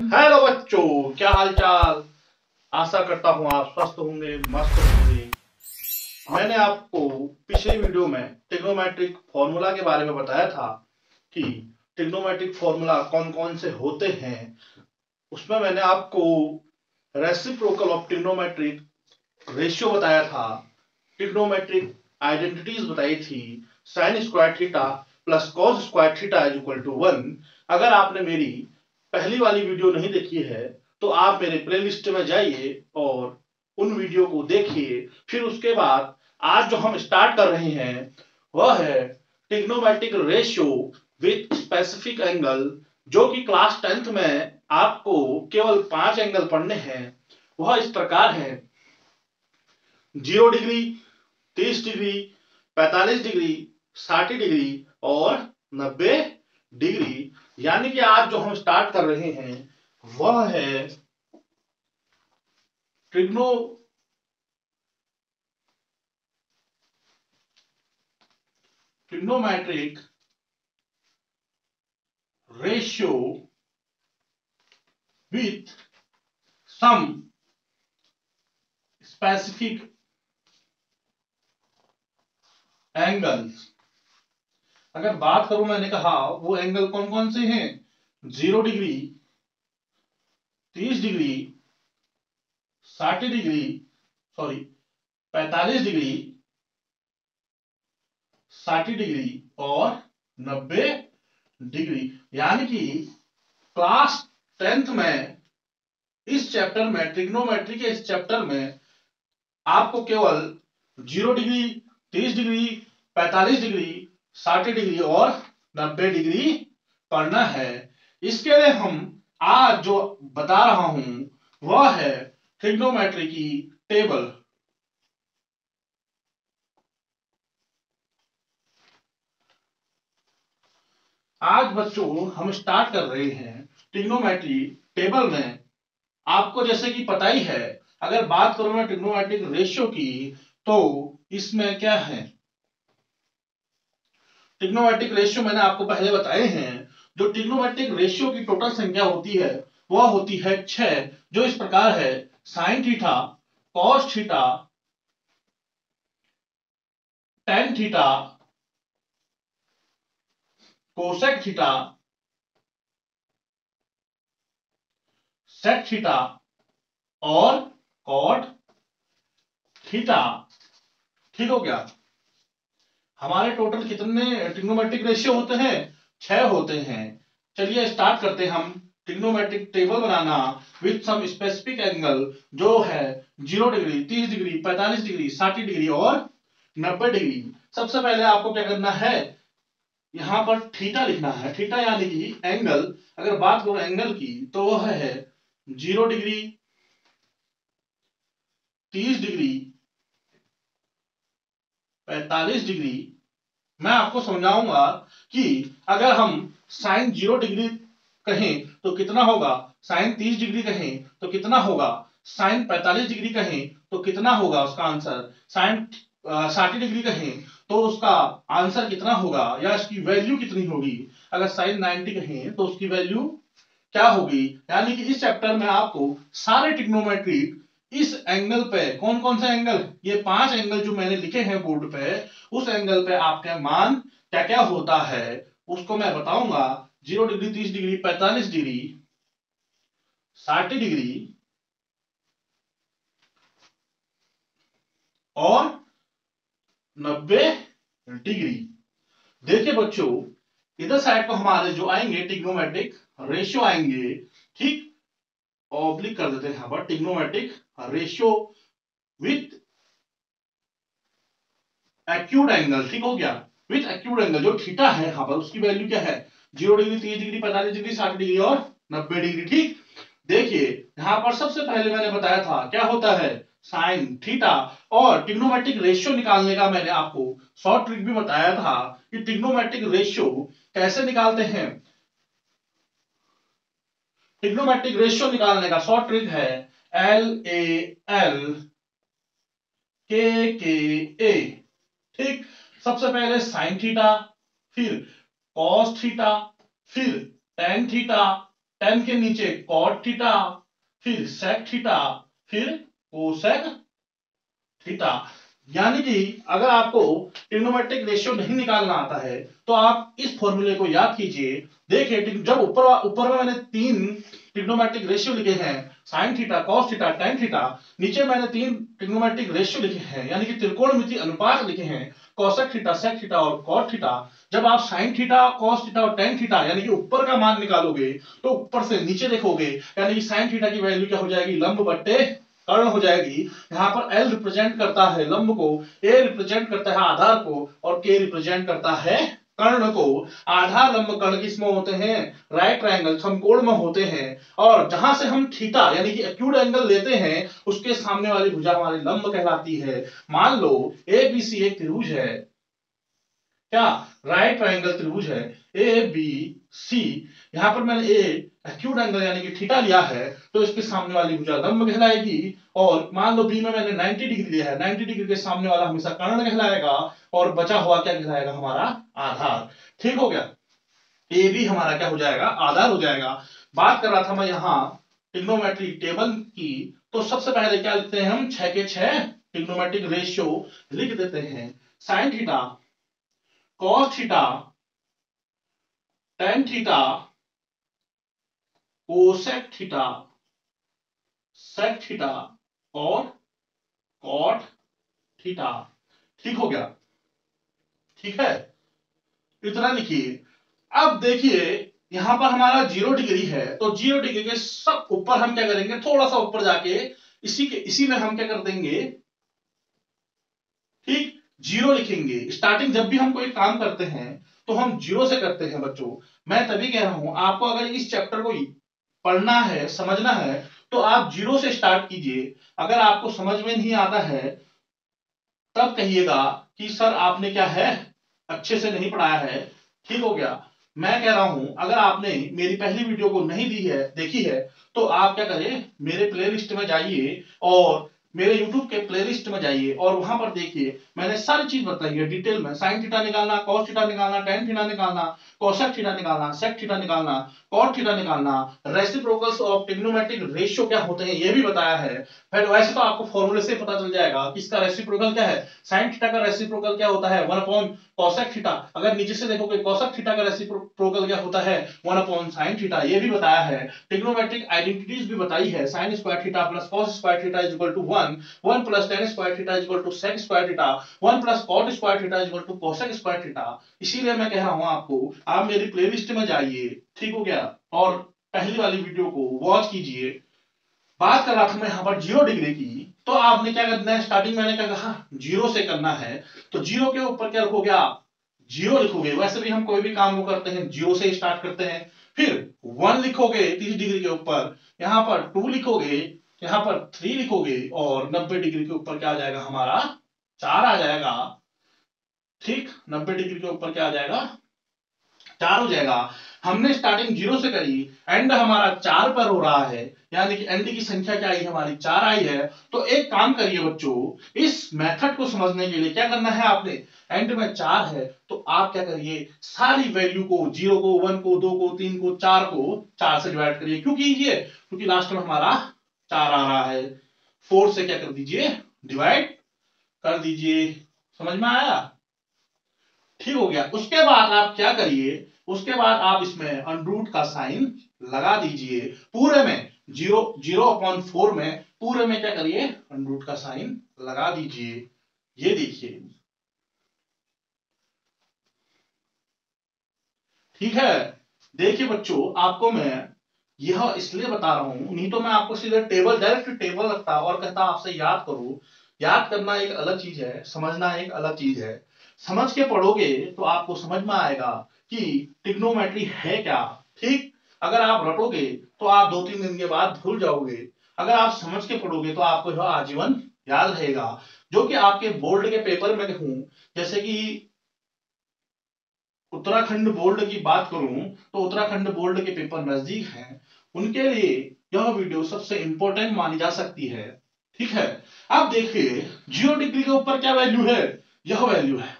Hello बच्चों, क्या हाल चाल। आशा करता हूँ आप स्वस्थ होंगे, मस्त होंगे। मैंने आपको पिछले वीडियो में ट्रिग्नोमेट्रिक फॉर्मूला के बारे में बताया था कि ट्रिग्नोमेट्रिक फॉर्मूला कौन कौन से होते हैं। उसमें मैंने आपको रेसिप्रोकल ऑफ ट्रिग्नोमेट्रिक रेशियो बताया था, ट्रिग्नोमेट्रिक आइडेंटिटीज बताई थी, sine square theta plus cos square theta is equal to 1। अगर आपने मेरी पहली वाली वीडियो नहीं देखी है तो आप मेरे प्लेलिस्ट में जाइए और उन वीडियो को देखिए। फिर उसके बाद आज जो हम स्टार्ट कर रहे हैं वह है trigonometric ratio with specific angle, जो कि क्लास 10th में आपको केवल 5 एंगल पढ़ने हैं। वह इस प्रकार है: 0 डिग्री, 30 डिग्री, 45 डिग्री, 60 डिग्री और 90 डिग्री। यानी कि आज जो हम स्टार्ट कर रहे हैं वह है trigonometric ratio with some specific angles. अगर बात करूं, मैंने कहा वो एंगल कौन कौन से हैं: 0 degree, 30 degree, 60 degree, sorry 45 degree, 60 degree और 90 डिग्री। यानी कि क्लास 10th में इस चैप्टर में, ट्रिग्नोमेट्री के इस चैप्टर में आपको केवल 0 डिग्री, 30 डिग्री, 45 डिग्री, 60 डिग्री और 90 डिग्री पढ़ना है। इसके लिए हम आज जो बता रहा हूं वह है ट्रिग्नोमेट्री की टेबल। आज बच्चों हम स्टार्ट कर रहे हैं ट्रिग्नोमेट्री टेबल में। आपको जैसे कि पता ही है, अगर बात करूं मैं ट्रिग्नोमेट्रिक रेशियो की, तो इसमें क्या है, ट्रिग्नोमेट्रिक रेशियो मैंने आपको पहले बताए हैं। जो ट्रिग्नोमेट्रिक रेशियो की टोटल संख्या होती है वह होती है 6, जो इस प्रकार है: sine theta, cos theta, tan theta, cosec theta, sec theta और कॉट थीटा। ठीक हो गया। हमारे टोटल कितने ट्रिग्नोमेट्रिक रेशियो होते हैं? 6 होते हैं। चलिए स्टार्ट करते हैं हम ट्रिग्नोमेट्रिक टेबल बनाना विथ सम स्पेसिफिक एंगल, जो है 0 डिग्री, 30 डिग्री, 45 डिग्री, 60 डिग्री और 90 डिग्री। सबसे पहले आपको क्या करना है, यहां पर थीटा लिखना है। थीटा यानी कि एंगल। अगर बात करो एंगल की तो वह है 0 डिग्री, 30 डिग्री, 45 डिग्री। मैं आपको समझाऊंगा कि अगर हम साइन 0 डिग्री कहें तो कितना होगा, साइन 30 डिग्री कहें तो कितना होगा, साइन 45 डिग्री कहें तो कितना होगा उसका आंसर, साइन 60 डिग्री कहें तो उसका आंसर कितना होगा या इसकी वैल्यू कितनी होगी। अगर साइन 90 कहें तो उसकी वैल्यू क्या होगी। यानी कि इस चैप्टर में आपको सारे ट्रिग्नोमेट्री इस एंगल पे, कौन कौन से एंगल, ये 5 एंगल जो मैंने लिखे हैं बोर्ड पे, उस एंगल पे आपके मान क्या क्या होता है उसको मैं बताऊंगा। 0 डिग्री, 30 डिग्री, 45 डिग्री, 60 डिग्री और 90 डिग्री। देखिए बच्चों, इधर साइड को हमारे जो आएंगे ट्रिग्नोमेट्रिक रेशियो आएंगे। ठीक, ऑब्लिक कर देते हैं यहां पर, trigonometric ratio with acute angle. ठीक हो गया, विथ एक्यूट एंगल। जो थीटा है यहां पर उसकी वैल्यू क्या है, 0 डिग्री, 30 डिग्री, 45 डिग्री, 60 डिग्री और 90 डिग्री। ठीक, देखिए यहां पर सबसे पहले मैंने बताया था क्या होता है, साइन थीटा। और ट्रिग्नोमेट्रिक रेशियो निकालने का मैंने आपको शॉर्ट ट्रिक भी बताया था कि ट्रिग्नोमेट्रिक रेशियो कैसे निकालते हैं। ट्रिग्नोमेट्रिक रेशियो निकालने का शॉर्ट ट्रिक है LAL KKA। ठीक, सबसे पहले साइन थीटा, फिर कॉस थीटा, फिर टेन थीटा, टेन के नीचे कॉट थीटा, फिर सेक थीटा, फिर कोसेक थीटा। यानी कि अगर आपको ट्रिग्नोमेट्रिक रेशियो नहीं निकालना आता है तो आप इस फॉर्मूले को याद कीजिए। देखिए जब ऊपर में मैंने 3 ट्रिग्नोमेट्रिक रेशियो लिखे हैं, sine theta, cos theta, tan theta, नीचे मैंने 3 ट्रिग्नोमेट्रिक रेशियो लिखे हैं यानी कि त्रिकोणमिति अनुपात लिखे हैं, कोसेक थीटा, सेक थीटा और कॉट थीटा। जब आप साइन थीटा, कॉस थीटा और टेन थीटा यानी कि ऊपर का मान निकालोगे तो ऊपर से नीचे देखोगे, यानी कि साइन थीटा की वैल्यू क्या हो जाएगी, लंब बट्टे कर्ण हो जाएगी। यहाँ पर एल रिप्रेजेंट करता है लंब को, ए रिप्रेजेंट करता है आधार को और के रिप्रेजेंट करता है कर्ण को। आधार लंब कर्ण किसमें होते हैं, राइट ट्रायंगल समकोण में होते हैं। और जहां से हम थीटा यानी कि एक्यूट एंगल लेते हैं उसके सामने वाली भुजा हमारी लंब कहलाती है। मान लो ए बी सी एक त्रिभुज है, क्या राइट ट्रायंगल त्रिभुज है ए बी सी। यहां पर मैंने ए एक्यूट एंगल यानी कि थीटा लिया है तो इसके सामने वाली भुजा लंब कहलाएगी। और मान लो बी में मैंने 90 डिग्री लिया है, 90 डिग्री के सामने वाला हमेशा कर्ण कहलाएगा और बचा हुआ क्या कहलाएगा, हमारा आधार। ठीक हो गया, ए बी हमारा क्या हो जाएगा, आधार हो जाएगा। बात कर रहा था मैं यहाँ ट्रिग्नोमेट्रिक टेबल की, तो सबसे पहले क्या लिखते हैं हम, 6 के 6 ट्रिग्नोमेट्रिक रेशियो लिख देते हैं। Sine theta, cos theta, tan theta, cosec theta, sec theta और कॉट थीटा। ठीक हो गया, ठीक है, इतना लिखिए। अब देखिए यहां पर हमारा 0 डिग्री है तो 0 डिग्री के सब ऊपर हम क्या करेंगे, थोड़ा सा ऊपर जाके इसी में हम क्या कर देंगे, ठीक, 0 लिखेंगे। स्टार्टिंग जब भी हम कोई काम करते हैं तो हम 0 से करते हैं बच्चों। मैं तभी कह रहा हूं आपको अगर इस चैप्टर को पढ़ना है, समझना है, तो आप 0 से स्टार्ट कीजिए। अगर आपको समझ में नहीं आता है तब कहिएगा कि सर आपने क्या है अच्छे से नहीं पढ़ाया है। ठीक हो गया, मैं कह रहा हूं अगर आपने मेरी पहली वीडियो को नहीं देखी है तो आप क्या करें, मेरे प्लेलिस्ट में जाइए और मेरे YouTube के प्लेलिस्ट में जाइए और वहां पर देखिए मैंने सारी चीज बताई है डिटेल में। साइन थीटा निकालना, कॉस थीटा निकालना, टेन थीटा निकालना, कोसेक थीटा निकालना, सेक थीटा निकालना, कॉट थीटा निकालना, रेसिप्रोकल्स ऑफ ट्रिग्नोमेट्रिक रेशियो क्या होते हैं ये भी बताया है। फिर वैसे तो आपको फॉर्मूले से पता चल जाएगा कि इसका रेसिप्रोकल क्या है। साइन थीटा का रेसिप्रोकल क्या होता है, 1 कोसेक थीटा। अगर नीचे से देखोगे कोसेक थीटा का रेसिप्रोकल क्या होता है, 1 साइन थीटा। ये भी बताया है, ट्रिग्नोमेट्रिक आइडेंटिटीज भी बताई है। Sine square theta plus cos square theta is equal to 1, 1 plus tan square theta is equal to sec square theta, 1 plus cot square theta is equal to cosec square theta. इसीलिए मैं कह रहा हूं आपको आप मेरी प्लेलिस्ट में जाइए, ठीक हो गया, और पहली वाली वीडियो को वॉच कीजिए। बात कर रहा था मैं यहाँ पर 0 डिग्री की, तो आपने क्या करना है, स्टार्टिंग मैंने क्या कहा 0 से करना है, तो 0 के ऊपर क्या रखोगे आप, 0 लिखोगे। वैसे भी हम कोई भी काम को करते हैं 0 से स्टार्ट करते हैं। फिर 1 लिखोगे 30 डिग्री के ऊपर, यहाँ पर 2 लिखोगे, यहाँ पर 3 लिखोगे और 90 डिग्री के ऊपर क्या आ जाएगा, हमारा 4 आ जाएगा। ठीक, 90 डिग्री के ऊपर क्या आ जाएगा, 4 हो जाएगा। हमने स्टार्टिंग 0 से करी, एंड हमारा 4 पर हो रहा है, यानी कि एंड की संख्या क्या आई, हमारी 4 आई है। तो एक काम करिए बच्चों, इस मेथड को समझने के लिए क्या करना है आपने, एंड में 4 है तो आप क्या करिए, सारी वैल्यू को 0 को, 1 को, 2 को, 3 को, 4 को 4 से डिवाइड करिए। क्यों कीजिए, क्योंकि लास्ट में हमारा 4 आ रहा है। 4 से क्या कर दीजिए, डिवाइड कर दीजिए। समझ में आया, ठीक हो गया। उसके बाद आप क्या करिए, उसके बाद आप इसमें अंडरूट का साइन लगा दीजिए। पूरे में 0/4 में पूरे में क्या करिए, अंडरूट का साइन लगा दीजिए। ये देखिए, ठीक है। देखिए बच्चों, आपको मैं यह इसलिए बता रहा हूं, नहीं तो मैं आपको सीधे टेबल, डायरेक्ट टेबल रखता और कहता आपसे याद करो। याद करना एक अलग चीज है, समझना एक अलग चीज है। समझ के पढ़ोगे तो आपको समझ में आएगा कि ट्रिग्नोमेट्री है क्या। ठीक, अगर आप रटोगे तो आप 2-3 दिन के बाद भूल जाओगे। अगर आप समझ के पढ़ोगे तो आपको यह आजीवन याद रहेगा। जो कि आपके बोर्ड के पेपर में हूं, जैसे कि उत्तराखंड बोर्ड की बात करूं तो उत्तराखंड बोर्ड के पेपर नजदीक हैं, उनके लिए यह वीडियो सबसे इंपॉर्टेंट मानी जा सकती है। ठीक है, अब देखिए 0 डिग्री के ऊपर क्या वैल्यू है, यह वैल्यू है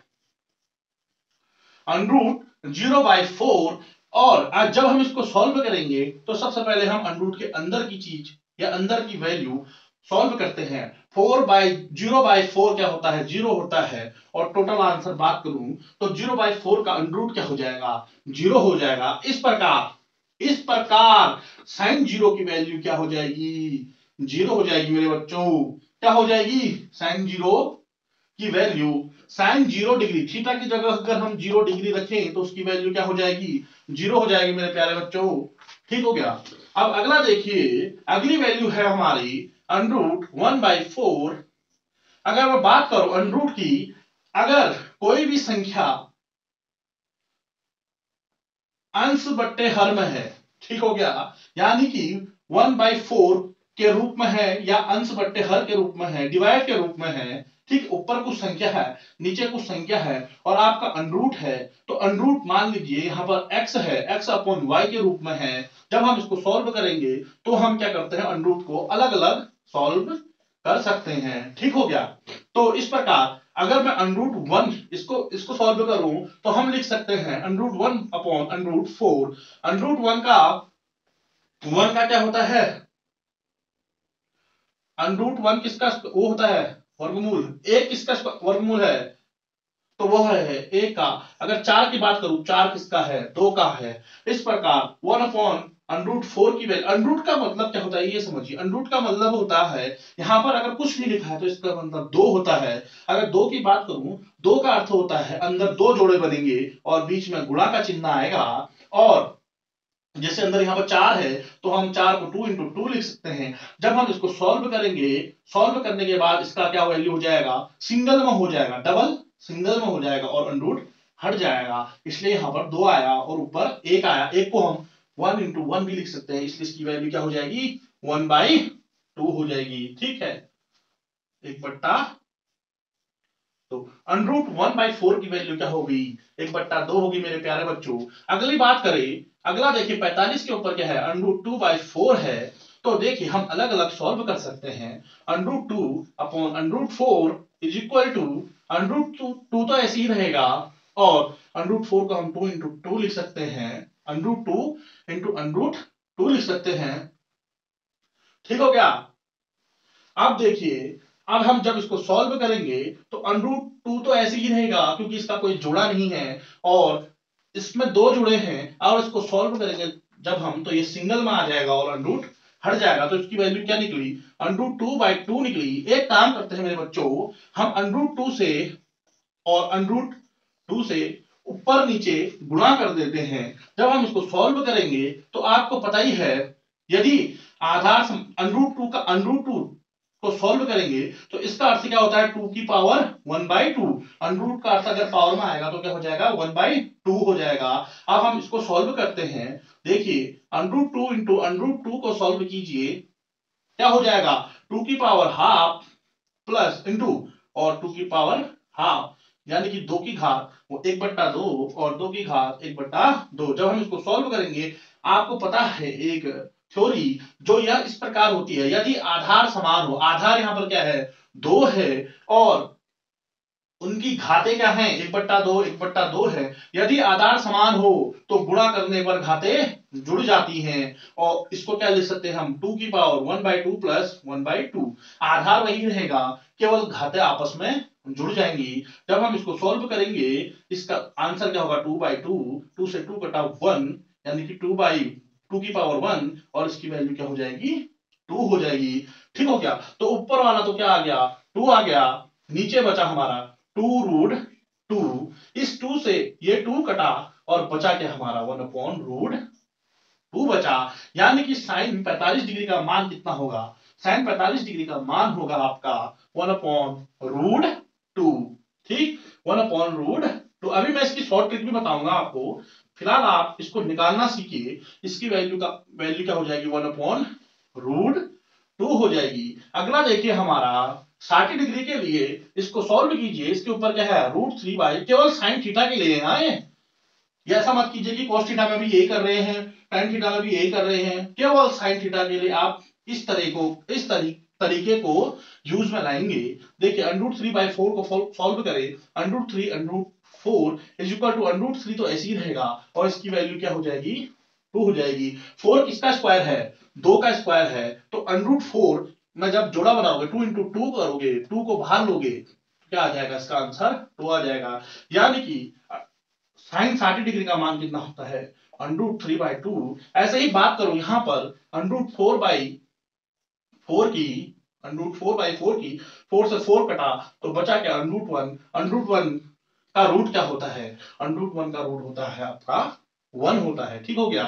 अंडरूट 0/4 और आज जब हम इसको सॉल्व करेंगे तो सबसे पहले हम अंडरूट के अंदर की चीज या अंदर की वैल्यू सॉल्व करते हैं। 0/4 क्या होता है? 0 होता है। और टोटल आंसर बात करूं तो 0/4 का अंडरूट क्या हो जाएगा? 0 हो जाएगा। इस प्रकार साइन 0 की वैल्यू क्या हो जाएगी? 0 हो जाएगी मेरे बच्चों। क्या हो जाएगी? साइन 0 की वैल्यू साइन 0 डिग्री, थीटा की जगह अगर हम 0 डिग्री रखें तो उसकी वैल्यू क्या हो जाएगी? 0 हो जाएगी मेरे प्यारे बच्चों। ठीक हो गया। अब अगला देखिए, अगली वैल्यू है हमारी अंडरूट 1/4। अगर मैं बात करूं अंडरूट की, अगर कोई भी संख्या अंश बट्टे हर में है, ठीक हो गया, यानी कि 1/4 के रूप में है या अंश बट्टे हर के रूप में है, डिवाइड के रूप में है, ठीक, ऊपर कुछ संख्या है नीचे कुछ संख्या है और आपका अंडरूट है, तो अंडरूट मान लीजिए यहां पर x है, x अपॉन y के रूप में है। जब हम इसको सॉल्व करेंगे तो हम क्या करते हैं? अंडरूट को अलग अलग सॉल्व कर सकते हैं। ठीक हो गया। तो इस प्रकार अगर मैं √1 इसको सॉल्व करूं तो हम लिख सकते हैं √1 अपॉन √4। √1 का 1 का क्या होता है? √1 किसका वो होता है? वर्गमूल। एक किसका वर्गमूल है? तो वो है ए का। अगर 4 की बात करूं, 4 किसका है? 2 का है। इस प्रकार 1 अपॉन √4 की वैल्यू, अंडरूट का मतलब क्या होता है ये समझिए। अंडरूट का मतलब होता है, यहां पर अगर कुछ नहीं लिखा है तो इसका मतलब 2 होता है। अगर 2 की बात करूं, 2 का अर्थ होता है अंदर 2 जोड़े बनेंगे और बीच में गुणा का चिन्ह आएगा। और जैसे अंदर यहाँ पर 4 है तो हम 4 को 2 × 2 लिख सकते हैं। जब हम इसको सॉल्व करेंगे, सॉल्व करने के बाद इसका क्या वैल्यू हो जाएगा? सिंगल में हो जाएगा, डबल सिंगल में हो जाएगा और अंडरूट हट जाएगा। इसलिए यहाँ पर 2 आया और ऊपर 1 आया। एक को हम 1 × 1 भी लिख सकते हैं, इसलिए इसकी वैल्यू क्या हो जाएगी? 1/2 हो जाएगी। ठीक है, 1/2। तो √1/4 की वैल्यू क्या होगी? 1/2 होगी मेरे प्यारे बच्चों। अगली बात करें, अगला देखिए 45 के ऊपर क्या है? √2/4 है। तो देखिए हम अलग अलग सॉल्व कर सकते हैं। √2 अपॉन √4 इज इक्वल टू √2 तो ऐसे ही रहेगा और √4 को हम 2 × 2 लिख सकते हैं, √2 × √2 लिख सकते हैं। ठीक हो गया। अब देखिए, अब हम जब इसको सॉल्व करेंगे तो √2 तो ऐसे ही रहेगा क्योंकि इसका कोई जुड़ा नहीं है और इसमें 2 जुड़े हैं। और इसको सॉल्व करेंगे जब हम, तो ये सिंगल में आ जाएगा और अंडरूट हट जाएगा। तो इसकी वैल्यू क्या निकली? √2/2 निकली। एक काम करते हैं मेरे बच्चों, हम √2 से और √2 से ऊपर नीचे गुणा कर देते हैं। जब हम इसको सॉल्व करेंगे तो आपको पता ही है, यदि आधार √2 का √2 को सॉल्व करेंगे तो इसका अर्थ क्या होता है? 2 की पावर 1/2। अंडरूट का अर्थ अगर पावर में आएगा तो क्या हो जाएगा? 1/2 हो जाएगा। अब हम इसको सॉल्व करते हैं। देखिए √2 × √2 को सॉल्व कीजिए, क्या हो जाएगा? 2 की पावर हाफ प्लस इंटू और 2 की पावर हाफ, यानी कि 2 की घात वो 1/2 और 2 की घात 1/2। जब हम इसको सॉल्व करेंगे, आपको पता है एक थ्योरी जो यह इस प्रकार होती है, यदि आधार समान हो, आधार यहां पर क्या है? 2 है और उनकी घातें क्या हैं? 1/2 1/2 है। यदि आधार समान हो तो गुणा करने पर घातें जुड़ जाती हैं और इसको क्या लिख सकते हैं हम? 2 की पावर 1/2 प्लस 1/2। आधार वही रहेगा, केवल घातें आपस में जुड़ जाएंगी। जब हम इसको सॉल्व करेंगे, इसका आंसर क्या होगा? 2/2, 2 से 2 कटा 1, यानी कि 2 की पावर 1 और इसकी वैल्यू क्या हो जाएगी? 2 हो जाएगी। ठीक हो गया। तो ऊपर वाला तो क्या आ गया? 2 आ गया। नीचे बचा हमारा 2√2। इस 2 से ये 2 कटा और बचा क्या हमारा? 1/√2 बचा। यानी कि साइन 45 डिग्री का मान कितना होगा? साइन 45 डिग्री का मान होगा आपका 1/√2। ठीक, 1/√2। अभी मैं इसकी शॉर्ट ट्रिक भी बताऊंगा आपको। फिलहाल आप इसको निकालना सीखिए। इसकी वैल्यू क्या हो जाएगी? 1/√2 हो जाएगी। अगला देखिए हमारा 60 डिग्री के लिए, इसको सॉल्व कीजिए। इसके ऊपर क्या है? √3 केवल साइन थीटा के लिए है। ये ऐसा मत कीजिए कि cos थीटा में भी यही कर रहे हैं, tan थीटा में भी यही कर रहे हैं। केवल sin थीटा के लिए आप इस तरीके को यूज में लाएंगे। देखिए √3/4 को सॉल्व करें, √3 4 इज इक्वल टू √3 तो ऐसे ही रहेगा और इसकी वैल्यू क्या हो जाएगी 2 हो जाएगी। 4 किसका स्क्वायर है 2 का स्क्वायर है तो √4 में जब जोड़ा बनाओगे 2 इंटू 2 करोगे 2 को बाहर लोगे क्या आ जाएगा इसका आंसर 2 आ जाएगा। यानी कि साइन 60 डिग्री का मान कितना होता है √3/2। ऐसे ही बात करो यहां पर √4/4 की √4/4 की 4 से 4 कटा तो बचा क्या √1 √1 का रूट क्या होता है √1 का रूट होता है आपका 1 होता है। ठीक हो गया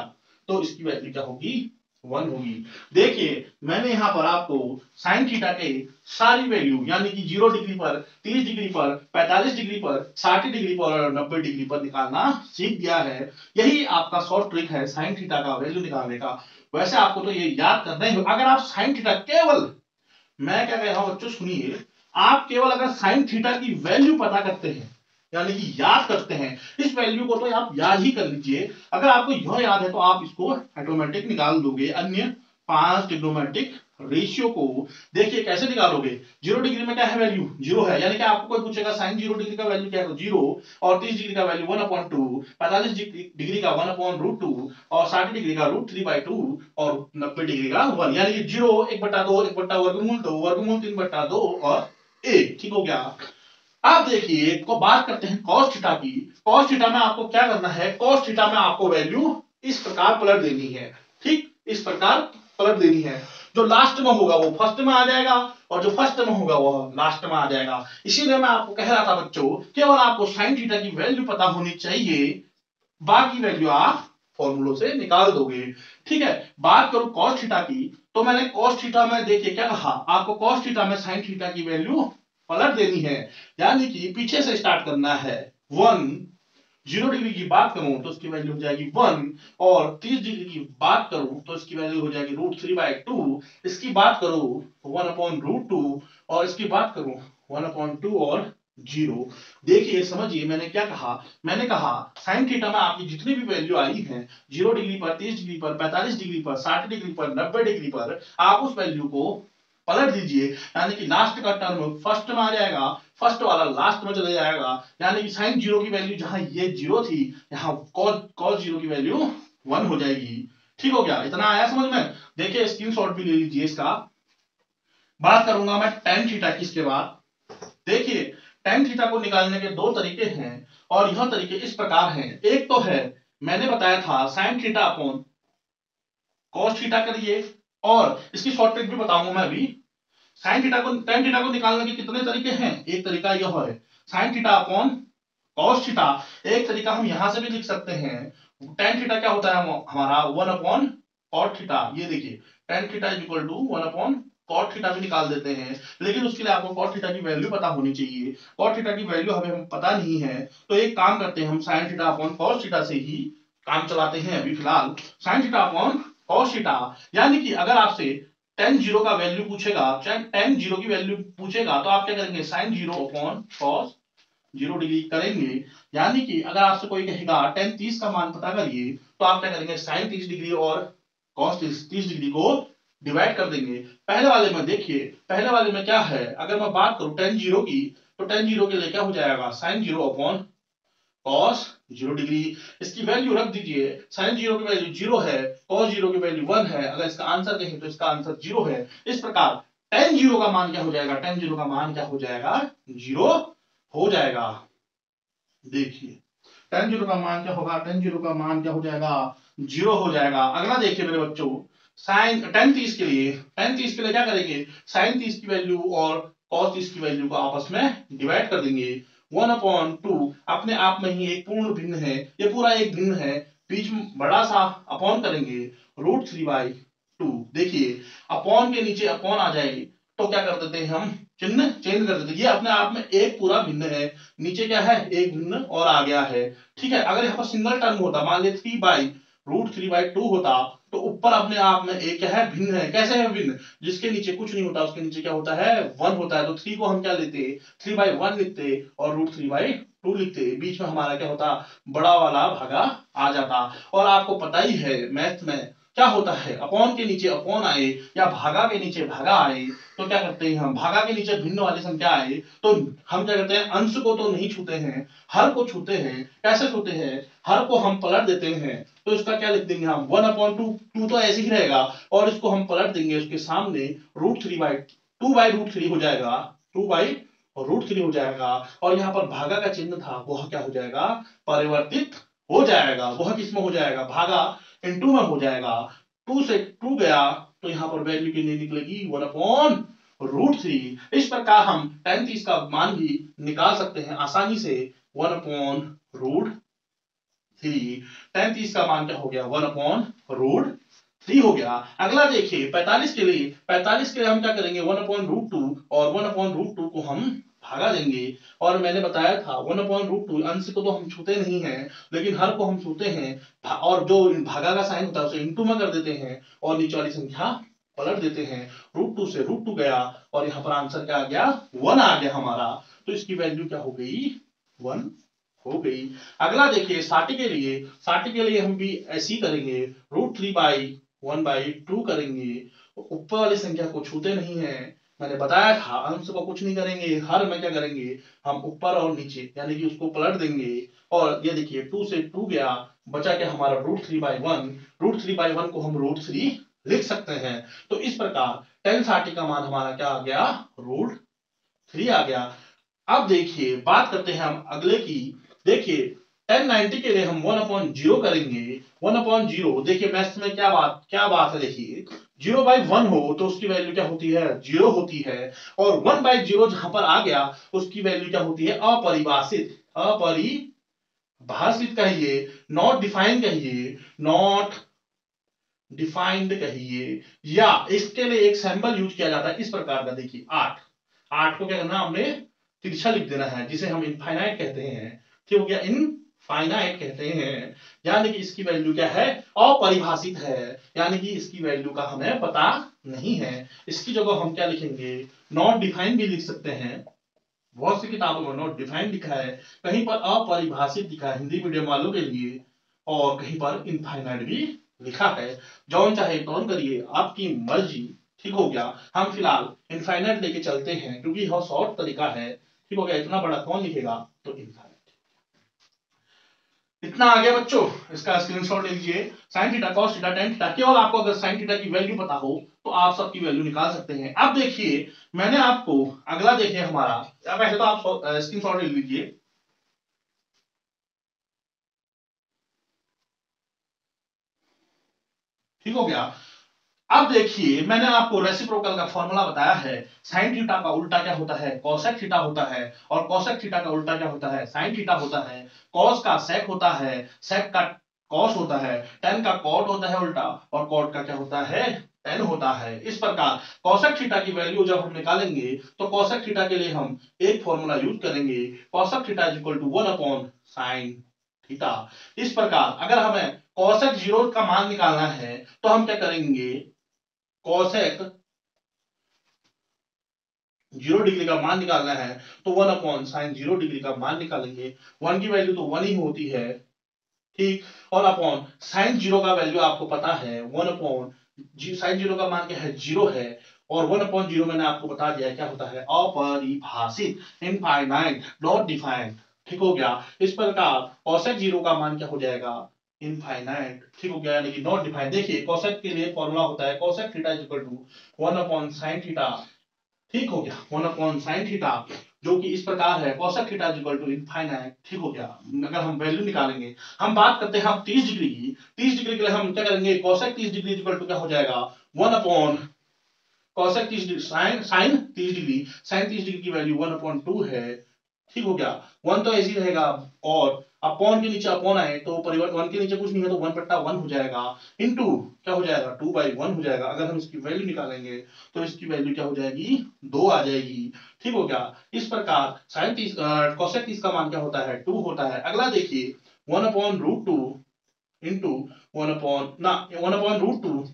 तो इसकी वैल्यू क्या होगी 1 होगी। देखिए मैंने यहां पर आपको साइन थीटा के सारी वैल्यू यानी कि 0 डिग्री पर 30 डिग्री पर 45 डिग्री पर 60 डिग्री पर और 90 डिग्री पर निकालना सीख दिया है। यही आपका शॉर्ट ट्रिक है साइन थीटा का वैल्यू निकालने का। वैसे आपको तो ये याद करना ही अगर आप साइन थीटा केवल मैं क्या कह रहा हूं बच्चों सुनिए आप केवल अगर साइन थीटा की वैल्यू पता करते हैं यानी कि याद करते हैं इस वैल्यू को तो आप याद ही कर लीजिए। अगर आपको यह याद है तो आप इसको ऑटोमेटिक निकाल दोगे अन्य 5 ट्रिग्नोमेट्रिक रेशियो को। देखिए कैसे निकालोगे 0 डिग्री में क्या है वैल्यू 0 है यानी कि आपको कोई पूछेगा साइन 0 डिग्री का वैल्यू क्या है 0 और 30 डिग्री का वैल्यू 1/2 45 डिग्री का 1/√2 और 60 डिग्री का √3/2 और 90 डिग्री का 1 यानी कि 0 1/2 1/वर्गमूल 2 वर्गमूल 3/2 और 1। ठीक हो गया। अब देखिए को बात करते हैं cos थीटा की। cos थीटा में आपको क्या करना है cos थीटा में आपको वैल्यू इस प्रकार पलट देनी है। ठीक इस प्रकार पलट देनी है जो लास्ट में होगा वो फर्स्ट में आ जाएगा और जो फर्स्ट में होगा वो लास्ट में आ जाएगा। इसीलिए मैं आपको कह रहा था बच्चों केवल आपको साइन थीटा की वैल्यू पता होनी चाहिए बाकी वैल्यू आप फॉर्मूलों से निकाल दोगे। ठीक है बात करूं cos थीटा की तो मैंने cos थीटा में देखिए क्या कहा आपको cos थीटा में साइन थीटा की वैल्यू पलट देनी है यानी कि पीछे से स्टार्ट करना है 1 0 डिग्री की बात करूं तो इसकी वैल्यू हो जाएगी 1 और 30 डिग्री की बात करूं तो इसकी वैल्यू हो जाएगी √3/2 इसकी बात करूं 1/√2 और इसकी बात करूं 1/2 और 0। देखिए समझिए मैंने क्या कहा मैंने कहा साइन थीटा में आपकी जितनी भी वैल्यू आई है 0 डिग्री पर 30 डिग्री पर 45 डिग्री पर 60 डिग्री पर 90 डिग्री पर आप उस वैल्यू को पलट दीजिए यानी कि लास्ट का टर्म फर्स्ट में आ जाएगा फर्स्ट वाला लास्ट में चले जाएगा यानी कि साइन 0 की वैल्यू जहां ये 0 थी यहां cos 0 की वैल्यू 1 हो जाएगी। ठीक हो गया इतना आया समझ में। देखिए स्क्रीनशॉट भी ले लीजिए इसका। बात करूंगा मैं tan थीटा की इसके बाद। देखिए tan थीटा को निकालने के दो तरीके हैं और यह तरीके इस प्रकार हैं। एक तो है मैंने बताया था sine theta upon cos theta करिए और इसकी शॉर्ट ट्रिक भी बताऊंगा मैं अभी। साइन थीटा को tan थीटा को निकालने के कितने तरीके हैं एक तरीका यह है sine theta upon cos theta. एक तरीका हम यहां से भी लिख सकते हैं tan थीटा क्या होता है हमारा 1/cot थीटा। ये देखिए tan theta is equal to 1/cot theta भी निकाल देते हैं लेकिन उसके लिए आपको cot थीटा की वैल्यू पता होनी चाहिए। cot थीटा की वैल्यू हमें पता नहीं है तो एक काम करते हैं हम sine theta upon cos theta से ही काम चलाते हैं। अभी फिलहाल sine theta upon cos theta यानी कि अगर आपसे tan 0 का वैल्यू पूछेगा tan 0 की वैल्यू पूछेगा तो आप क्या करेंगे साइन 0 अपॉन cos 0 डिग्री करेंगे। यानी कि अगर आपसे कोई कहेगा tan 30 का मान पता करिए तो आप क्या करेंगे साइन 30 डिग्री और cos 30 डिग्री को डिवाइड कर देंगे। पहले वाले में देखिए पहले वाले में क्या है अगर मैं बात करूं tan 0 की तो tan 0 के लिए क्या हो जाएगा साइन 0 अपॉन cos 0 डिग्री। इसकी वैल्यू रख दीजिए साइन 0 की वैल्यू 0 है cos 0 की वैल्यू 1 है। अगर इसका आंसर कहें तो इसका आंसर 0 है। इस प्रकार tan 0 का मान क्या हो जाएगा tan 0 का मान क्या हो जाएगा 0 हो जाएगा। देखिए tan 0 का मान क्या होगा tan 0 का मान क्या हो जाएगा 0 हो जाएगा। अगला देखिए मेरे बच्चों साइन tan 30 के लिए क्या करेंगे साइन 30 की वैल्यू और cos 30 की वैल्यू को आपस में डिवाइड कर देंगे 1/2 अपने आप में ही एक पूर्ण भिन्न है ये पूरा एक भिन्न है बीच में बड़ा सा अपॉन करेंगे √3/2। देखिए अपॉन के नीचे अपॉन आ जाएगी तो क्या कर देते हैं हम चिन्ह चेंज कर देते हैं। ये अपने आप में एक पूरा भिन्न है नीचे क्या है एक भिन्न और आ गया है। ठीक है अगर यहाँ पर सिंगल टर्म होता मान लिया 3/√3/2 होता तो ऊपर अपने आप में एक क्या है भिन्न है। कैसे है भिन्न जिसके नीचे कुछ नहीं होता उसके नीचे क्या होता है 1 होता है तो 3 को हम क्या लेते 3/1 लिखते और √3/2 लिखते बीच में हमारा क्या होता बड़ा वाला भागा आ जाता। और आपको पता ही है मैथ में क्या होता है, अपॉन के नीचे अपॉन आए या भागा के नीचे भागा आए तो क्या करते हैं हम, भागा के नीचे भिन्न वाली संख्या आए तो हम क्या करते हैं, अंश को तो नहीं छूते हैं, हर को छूते हैं। कैसे छूते हैं, हर को हम पलट देते हैं। तो इसका क्या लिख देंगे हम, 1/2, 2 तो ऐसे ही रहेगा और इसको हम पलट देंगे, उसके सामने √3/2/√3 हो जाएगा, 2/√3 हो जाएगा। और यहाँ पर भागा का चिन्ह था वह क्या हो जाएगा, परिवर्तित हो जाएगा। वह किसमें हो जाएगा, भागा इनटू में हो जाएगा। 2 से 2 गया तो यहाँ पर वैल्यू कितनी निकलेगी, 1/√3। इस प्रकार हम tan 30 का मान भी निकाल सकते हैं आसानी से, 1/√3। tan 30 का मान क्या हो गया, 1/√3 हो गया। अगला देखिए 45 के लिए, 45 के लिए हम क्या करेंगे, 1/√2 और 1/√2 को हम भागा देंगे। और मैंने बताया था 1/√2 अंश को तो हम छूते नहीं हैं लेकिन हर को हम छूते हैं और जो भागा का साइन होता है उसे इनटू में कर देते हैं और नीचे वाली संख्या पलट देते हैं। √2 से √2 गया और यहाँ पर आंसर क्या आ गया, 1 आ गया हमारा। तो इसकी वैल्यू क्या हो गई, 1 हो गई। अगला देखिए 60 के लिए, 60 के लिए हम भी ऐसे ही करेंगे, √3/1/2 करेंगे। ऊपर वाली संख्या को छूते नहीं है, मैंने बताया था अंश को कुछ नहीं करेंगे, हर में क्या करेंगे हम ऊपर और नीचे यानी कि उसको पलट देंगे। और ये देखिए 2 से 2 गया, बचा क्या हमारा √3/1, √3/1 को हम √3 लिख सकते हैं। तो इस प्रकार tan 60 का मान हमारा क्या आ गया, √3 आ गया। अब देखिए बात करते हैं हम अगले की। देखिए tan 90 के लिए हम 1/0 करेंगे, 1/0। देखिए मैथ्स में क्या बात है, देखिए 0/1 हो तो उसकी वैल्यू क्या होती है, 0 होती है। और 1/0 जहां पर आ गया उसकी वैल्यू क्या होती है, अपरिभाषित, अपरिभाषित कहिए, नॉट डिफाइंड कहिए, नॉट डिफाइंड कहिए, या इसके लिए एक सिंबल यूज किया जाता है इस प्रकार का। देखिए 8 को क्या करना, हमने तिरछा लिख देना है जिसे हम इनफाइनाइट कहते हैं। ठीक हो गया, इनफाइनाइट कहते हैं, यानी कि इसकी वैल्यू क्या है, अपरिभाषित है, यानी कि इसकी वैल्यू का हमें पता नहीं है। इसकी जगह हम क्या लिखेंगे, नॉट डिफाइंड भी लिख सकते हैं। बहुत सी किताबों में नॉट डिफाइंड लिखा है, कहीं पर अपरिभाषित लिखा है हिंदी मीडियम वालों के लिए, और कहीं पर इनफाइनाइट भी लिखा है। जौन चाहे तौन करिए, आपकी मर्जी। ठीक हो गया, हम फिलहाल इनफाइनाइट लेके चलते हैं क्योंकि यह शॉर्ट तरीका है। ठीक हो गया, इतना बड़ा कौन लिखेगा, तो इनफाइनाइट। इतना आ गया बच्चों, इसका स्क्रीनशॉट ले लीजिए। sin theta cos theta tan theta, केवल आपको अगर sin थीटा की वैल्यू पता हो तो आप सबकी वैल्यू निकाल सकते हैं। अब देखिए मैंने आपको अगला देखिए हमारा, वैसे तो आप स्क्रीनशॉट ले लीजिए। ठीक हो गया। अब देखिए मैंने आपको रेसिप्रोकल का फॉर्मूला बताया है। sin थीटा का उल्टा क्या होता है, cosec थीटा होता है, और cosec थीटा का उल्टा क्या होता है, sin थीटा होता है। cos का sec होता है, sec का cos होता है, tan का cot होता है उल्टा, और cot का क्या होता है, tan होता है। इस प्रकार cosec थीटा की वैल्यू जब हम निकालेंगे तो cosec थीटा के लिए हम एक फॉर्मूला यूज करेंगे, cosec theta is equal to 1/sin theta. इस प्रकार अगर हमें cosec 0 का मान निकालना है तो हम क्या करेंगे, cosec 0 डिग्री का मान निकालना है तो 1/sin 0 डिग्री का मान निकालेंगे। 1 की वैल्यू तो 1 ही होती है, ठीक। और अपॉन sin 0 का वैल्यू आपको पता है, 1/sin 0 का मान क्या है, 0 है। और 1/0 मैंने आपको बता दिया क्या होता है, अपरिभाषित, इनफाइनाइट, नॉट डिफाइंड। ठीक हो गया। इस प्रकार cosec 0 का मान क्या हो जाएगा, इनफाइनाइट। ठीक हो गया, यानी कि नॉट डिफाइंड। देखिए cosec के लिए फॉर्मूला होता है cosec theta is equal to 1/sin theta. ठीक हो गया, 1/sin थीटा, जो कि इस प्रकार है cosec theta is equal to infinite. ठीक हो गया। अगर हम वैल्यू निकालेंगे, हम बात करते हैं हम 30 डिग्री की। 30 डिग्री के लिए हम क्या करेंगे, cosec 30 degree is equal to क्या हो जाएगा, 1/cosec 30 degree, sin 30 degree, sin 30 degree की वैल्यू 1/2 है। ठीक हो गया, 1 तो ऐसे ही रहेगा, और अपॉन के नीचे अपॉन आए तो परिवर्तन, 1 के नीचे कुछ नहीं है तो 1/1 हो जाएगा, इनटू क्या हो जाएगा, 2/1 हो जाएगा। अगर हम इसकी वैल्यू निकालेंगे तो इसकी वैल्यू क्या हो जाएगी, 2 आ जाएगी। ठीक हो गया। इस प्रकार sin 30 cosec 30 का मान क्या होता है, 2 होता है। अगला देखिए 1/√2 इंटू 1/√2,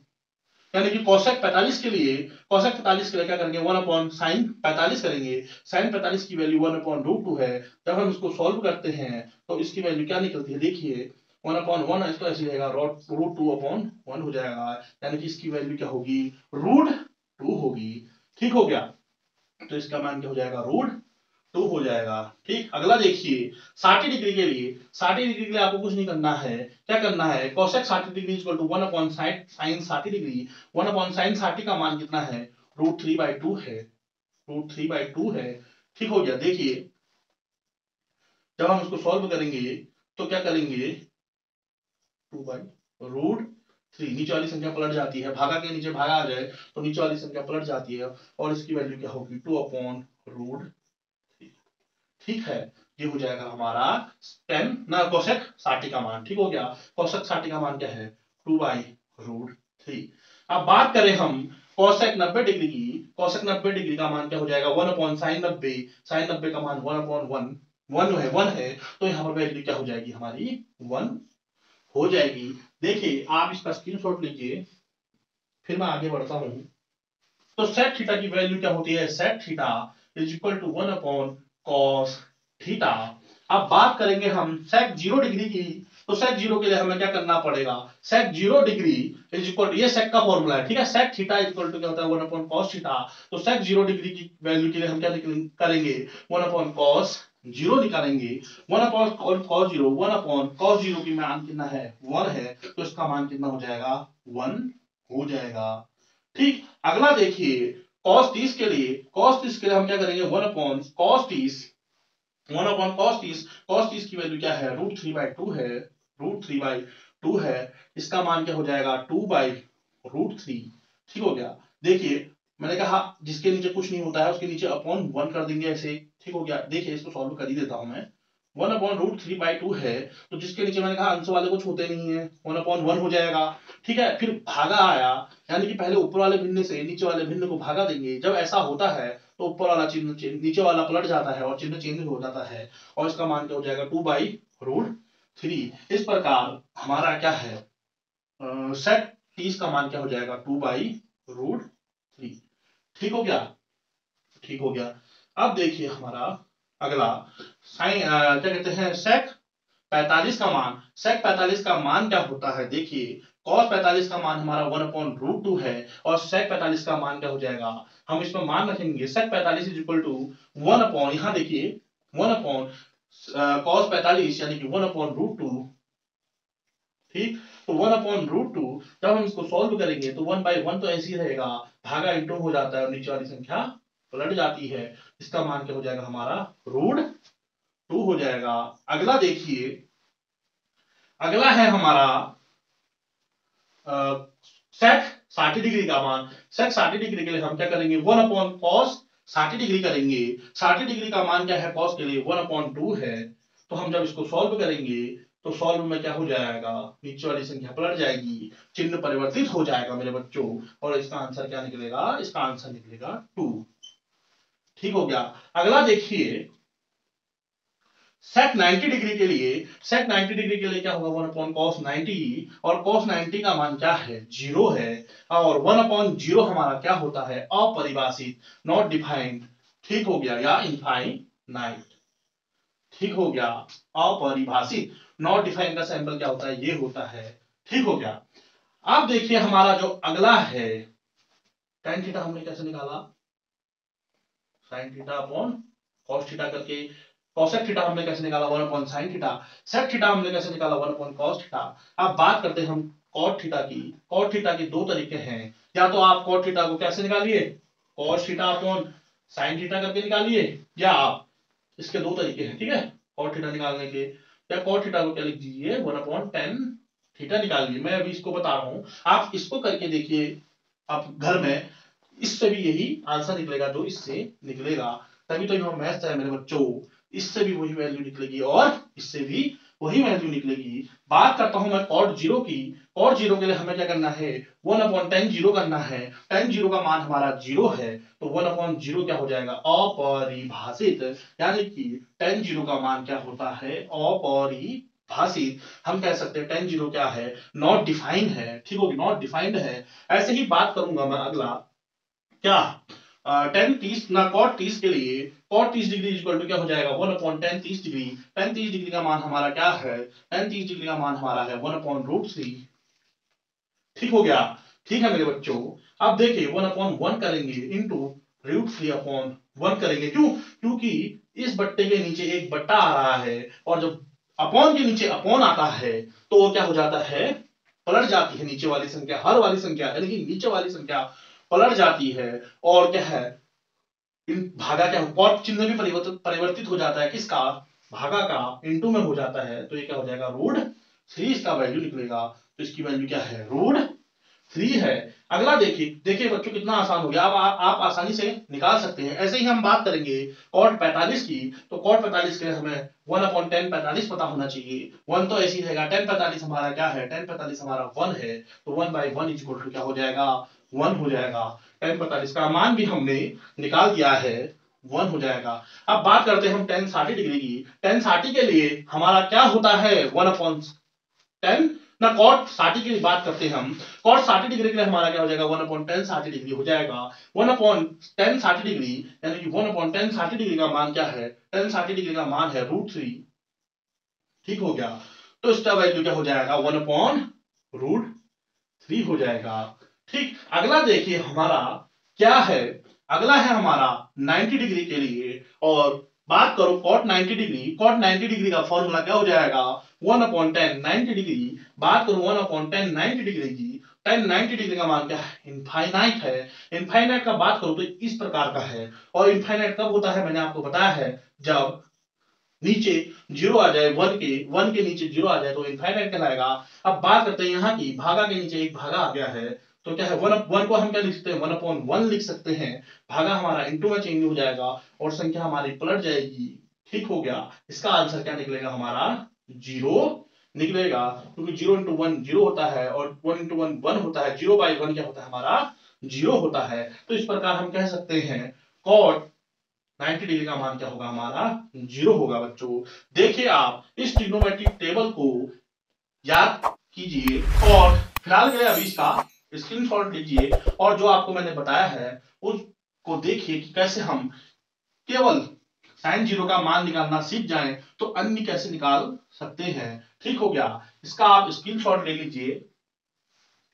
यानी कि cosec 45 के लिए, cosec 45 के लिए क्या करेंगे, 1/sin 45 करेंगे। sin 45 की वैल्यू 1/√2 है। जब हम इसको सॉल्व करते हैं तो इसकी वैल्यू क्या निकलती है, देखिए 1/1 इसको ऐसे रहेगा √2/1 हो जाएगा, यानी कि इसकी वैल्यू क्या होगी, √2 होगी। ठीक हो गया, तो इसका मान क्या हो जाएगा, √2 हो जाएगा। ठीक, अगला देखिए 60 डिग्री के लिए, 60 डिग्री के लिए आपको कुछ नहीं करना है, क्या करना है, cosec 60 degree equal to 1/sin 60 degree, 1/sin 60 का मान कितना है, √3/2 है, √3/2 है। ठीक हो गया, देखिए जब हम इसको सॉल्व करेंगे तो क्या करेंगे, 2/√3, नीचे वाली संख्या पलट जाती है, भागा के नीचे भागा आ जाए तो नीचे वाली संख्या पलट जाती है और इसकी वैल्यू क्या होगी, 2/√3। ठीक है, ये हो जाएगा हमारा टेन ना कोसेक 60 का मान। ठीक हो गया, कोसेक 60 का मान क्या है, 2/√3। अब बात करें हम कोसेक 90 डिग्री की, कोसेक 90 डिग्री का मान क्या हो जाएगा, 1/sin 90, sin 90 का मान 1/1 1 है, तो यहाँ पर वैल्यू क्या हो जाएगी हमारी, 1 हो जाएगी। देखिए आप इसका स्क्रीनशॉट लीजिए, फिर मैं आगे बढ़ता हूं। तो सेक थीटा की वैल्यू क्या होती है, sec theta is equal to 1/cos theta. अब बात करेंगे हम सेक 0 डिग्री की, तो सेक 0 के लिए हमें क्या करना पड़ेगा, सेक 0 डिग्री इज इक्वल, ये सेक का फॉर्मूला है, ठीक है, sec theta is equal to क्या होता है, 1/cos थीटा। तो सेक 0 डिग्री की वैल्यू के लिए हम क्या करेंगे, 1/cos 0 निकालेंगे, 1/cos 0, 1/cos 0 की मान कितना है, 1 है, तो इसका मान कितना हो जाएगा, 1 हो जाएगा। ठीक, अगला देखिए cos 30 के लिए, cos 30 के लिए हम क्या करेंगे, 1/cos 30, 1/cos 30, cos 30 की वैल्यू क्या है, √3/2 है, √3/2 है, इसका मान क्या हो जाएगा, 2/√3। ठीक हो गया, देखिए मैंने कहा जिसके नीचे कुछ नहीं होता है उसके नीचे अपॉन 1 कर देंगे ऐसे। ठीक हो गया, देखिए इसको सॉल्व कर ही देता हूं मैं, 1/√3/2 है, तो जिसके नीचे मैंने कहा अंश वाले कुछ होते नहीं है, 1/1 हो जाएगा। ठीक है, फिर भागा आया, यानी कि पहले ऊपर वाले भिन्न से नीचे वाले भिन्न को भागा देंगे, जब ऐसा होता है तो ऊपर वाला चिन्ह नीचे वाला पलट जाता है और चिन्ह चेंज हो जाता है और इसका मान क्या हो जाएगा, 2/√3। इस प्रकार हमारा क्या है, सेक 30 का मान क्या हो जाएगा, 2/√3। ठीक हो गया, ठीक हो गया। अब देखिए हमारा अगला साइन, क्या कहते हैं, सेक 45 का मान, सेक 45 का मान क्या होता है, देखिए cos 45 का मान हमारा 1/√2 है और सेक 45 का मान क्या हो जाएगा, हम इसमें मान रखेंगे सेक 45 इज इक्वल टू 1/, यहां देखिए 1/cos 45 यानी कि 1/√2। ठीक, तो 1/√2 जब हम इसको सॉल्व करेंगे तो 1/1 तो ऐसे ही रहेगा, भागा इंटू हो जाता है और नीचे वाली संख्या पलट जाती है, इसका मान क्या हो जाएगा हमारा, √2 हो जाएगा। अगला देखिए, अगला है हमारा सेक 60 डिग्री का मान, सेक 60 डिग्री के लिए हम क्या करेंगे, 1/cos 60 डिग्री करेंगे, 60 डिग्री का मान क्या है cos के लिए, 1/2 है, तो हम जब इसको सॉल्व करेंगे तो सॉल्व में क्या हो जाएगा, नीचे वाली संख्या पलट जाएगी, चिन्ह परिवर्तित हो जाएगा मेरे बच्चों, और इसका आंसर क्या निकलेगा, इसका आंसर निकलेगा 2। ठीक हो गया, अगला देखिए सेक 90 डिग्री के लिए, सेक 90 डिग्री के लिए क्या होगा, 1/cos 90, और cos 90 का मान क्या है, 0 है, और 1/0 हमारा क्या होता है, अपरिभाषित, नॉट डिफाइंड। ठीक हो गया, या इनफाइनाइट। ठीक हो गया, अपरिभाषित, नॉट डिफाइंड का सैंपल क्या होता है, ये होता है। ठीक हो गया, अब देखिए हमारा जो अगला है, tan थीटा हमने कैसे निकाला, sin theta upon cos theta करके, cosec थीटा हमने कैसे निकाला, 1/sin थीटा, sec थीटा हमने कैसे निकाला, 1/cos थीटा। अब बात करते हैं हम cot थीटा की, cot थीटा के दो तरीके हैं, या तो आप cot थीटा को कैसे निकालिए, cos theta upon sin theta करके निकालिए, या आप इसके दो तरीके हैं, ठीक है, cot थीटा निकालने के, या cot थीटा को क्या लिख दीजिए, 1/tan थीटा निकालिए। मैं अभी इसको बता रहा हूं, आप इसको करके देखिए आप घर में, इससे भी यही आंसर निकलेगा जो इससे निकलेगा, तभी तो यह मैथ्स है मेरे बच्चों, इससे भी वही वैल्यू निकलेगी और इससे भी वही वैल्यू निकलेगी। बात करता हूं मैं cot 0 की, cot 0 के लिए हमें क्या करना है, 1/tan 0 करना है, tan 0 का मान हमारा 0 है, तो 1/0 क्या हो जाएगा, अपरिभाषित, यानी कि tan 0 का मान क्या होता है, अपरिभाषित। हम कह सकते हैं tan 0 क्या है, नॉट डिफाइंड है। ठीक होगी, नॉट डिफाइंड है। ऐसे ही बात करूंगा मैं अगला, क्या tan 30 ना cot 30 के लिए cot 30 डिग्री इक्वल टू क्या हो जाएगा 1 upon tan 30 degree. tan 30 degree का मान हमारा क्या है, tan 30 डिग्री का मान हमारा है 1 अपॉन √3। ठीक हो गया। ठीक है मेरे बच्चों, अब देखिए 1 अपॉन 1 करेंगे इंटू √3 अपॉन 1 करेंगे। क्यों? क्योंकि इस बट्टे के नीचे एक बट्टा आ रहा है और जब अपॉन के नीचे अपॉन आता है तो वो क्या हो जाता है, पलट जाती है नीचे वाली संख्या, हर वाली संख्या यानी कि नीचे वाली संख्या पलट जाती है और क्या है, भागा क्या कॉट चिन्ह भी परिवर्तित हो जाता है, किसका, भागा का इनटू में हो जाता है, तो ये क्या हो जाएगा √3 इसका वैल्यू निकलेगा। तो इसकी वैल्यू क्या है √3 है। अगला देखिए बच्चों कितना आसान हो गया। अब आप आसानी से निकाल सकते हैं। ऐसे ही हम बात करेंगे cot 45 की, तो cot 45 के लिए हमें 1 अपॉन tan 45 पता होना चाहिए। 1 तो ऐसी रहेगा, tan 45 हमारा क्या है, tan 45 हमारा 1 है, तो 1/1 इक्वल टू क्या हो जाएगा 1 हो जाएगा। tan 45 का मान भी हमने निकाल दिया है, 1 हो जाएगा। अब बात करते हैं हम tan 60 डिग्री की। tan 60 के लिए हमारा क्या होता है 1 अपॉन tan ना cot 60 की बात करते हैं हम। cot 60 डिग्री के लिए हमारा क्या हो जाएगा 1 अपॉन tan 60 डिग्री हो जाएगा। 1 अपॉन tan 60 डिग्री यानी कि 1 अपॉन tan 60 डिग्री का मान क्या है, tan 60 डिग्री का मान है √3। ठीक हो गया। तो इसका वैल्यू क्या हो जाएगा 1 अपॉन √3 हो जाएगा। ठीक, अगला देखिए हमारा क्या है, अगला है हमारा 90 डिग्री के लिए। और बात करो cot 90 डिग्री, cot 90 डिग्री का फॉर्मूला क्या हो जाएगा 1 अपॉन tan 90 डिग्री। बात करो 1 अपॉन tan 90 डिग्री की, tan 90 डिग्री का मान क्या है, इनफाइनाइट है। इनफाइनाइट का बात करो तो इस प्रकार का है, और इनफाइनाइट कब होता है मैंने आपको बताया है, जब नीचे जीरो आ जाए, 1 के नीचे जीरो आ जाए तो इनफाइनाइट कहलाएगा। अब बात करते हैं यहाँ की, भागा के नीचे एक भागा आ गया है तो क्या है 1 को हम क्या लिख सकते हैं 1 अपॉन 1 लिख सकते हैं। भागा हमारा इनटू में चेंज हो जाएगा और संख्या हमारी पलट जाएगी। ठीक हो गया। इसका आंसर क्या निकलेगा हमारा 0 निकलेगा, क्योंकि 0 × 1 0 होता है और 1 × 1 1 होता है। 0/1 क्या होता है हमारा 0 होता है। तो इस प्रकार हम कह सकते हैं cot 90 डिग्री का मान क्या होगा हमारा 0 होगा। बच्चों देखिए आप इस ट्रिग्नोमेट्रिक टेबल को याद कीजिए और फिलहाल के लिए अभी इसका स्क्रीनशॉट लीजिए और जो आपको मैंने बताया है उसको देखिए कि कैसे हम केवल sin 0 का मान निकालना सीख जाएं तो अन्य कैसे निकाल सकते हैं। ठीक हो गया। इसका आप स्क्रीनशॉट ले लीजिए,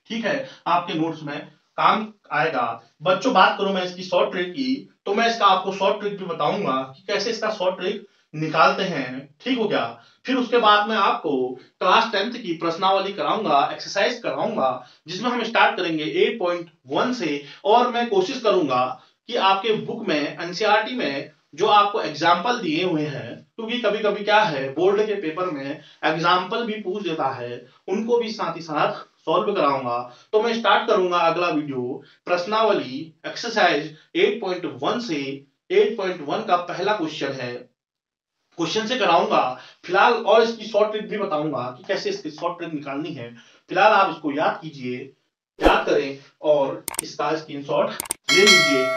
ठीक है, आपके नोट्स में काम आएगा। बच्चों बात करूं मैं इसकी शॉर्ट ट्रिक की, तो मैं इसका आपको शॉर्ट ट्रिक भी बताऊंगा कि कैसे इसका शॉर्ट ट्रिक निकालते हैं। ठीक हो गया। फिर उसके बाद मैं आपको क्लास 10th की प्रश्नावली कराऊंगा, एक्सरसाइज कराऊंगा, जिसमें हम स्टार्ट करेंगे 8.1 से। और मैं कोशिश करूंगा कि आपके बुक में एनसीईआरटी में जो आपको एग्जाम्पल दिए हुए हैं, क्योंकि कभी कभी क्या है बोर्ड के पेपर में एग्जाम्पल भी पूछ देता है, उनको भी साथ ही साथ सॉल्व कराऊंगा। तो मैं स्टार्ट करूंगा अगला वीडियो प्रश्नावली एक्सरसाइज 8.1 से। 8.1 का पहला क्वेश्चन है, क्वेश्चन से कराऊंगा फिलहाल, और इसकी शॉर्ट ट्रिक भी बताऊंगा कि कैसे इसकी शॉर्ट ट्रिक निकालनी है। फिलहाल आप इसको याद कीजिए, याद करें और इसका स्क्रीनशॉट ले लीजिए।